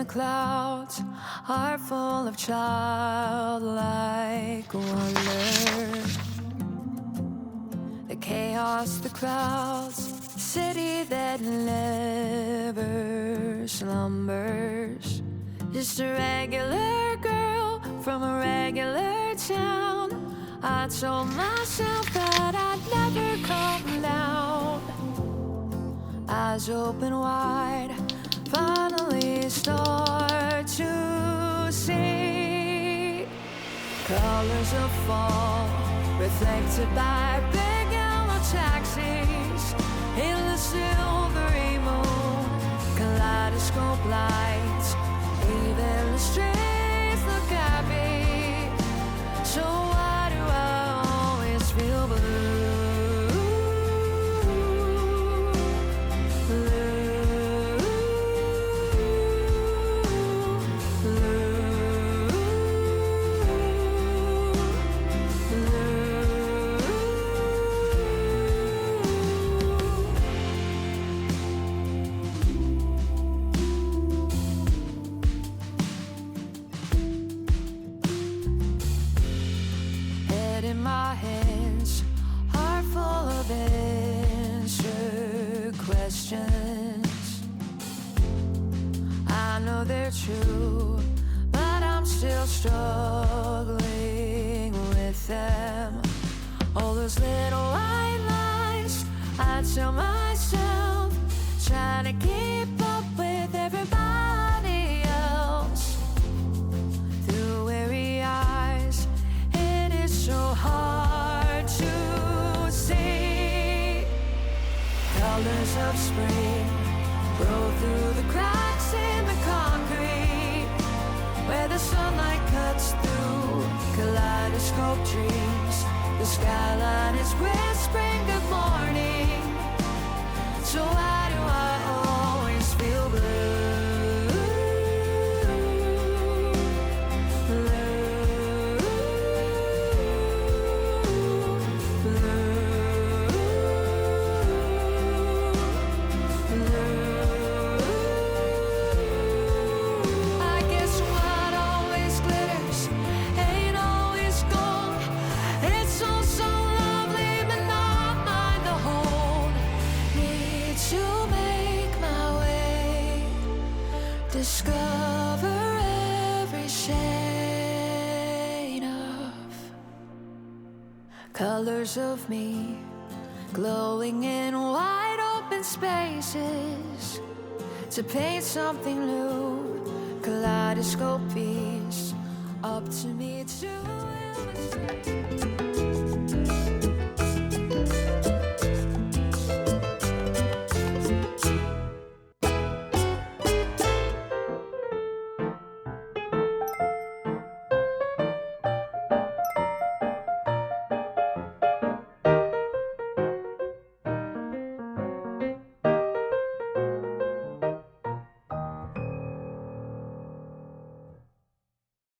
clouds are full of childlike wonder. The chaos, the crowds, the city that never slumbers. Just a regular girl from a regular town. I told myself that I'd never come down. Eyes open wide, finally start to see colors of fall reflected by big yellow taxis in the silvery moon. Kaleidoscope lights, even the streets look happy. So why do I always feel blue? I know they're true, but I'm still struggling with them. All those little white lies I tell myself, trying to keep up with everybody else. Through weary eyes, it is so hard to see colors of spring roll through the cracks in the concrete, where the sunlight cuts through kaleidoscope dreams. The skyline is whispering good morning. So why do I always feel blue? Discover every shade of colors of me, glowing in wide open spaces, to paint something new. Kaleidoscope piece up to me to illustrate.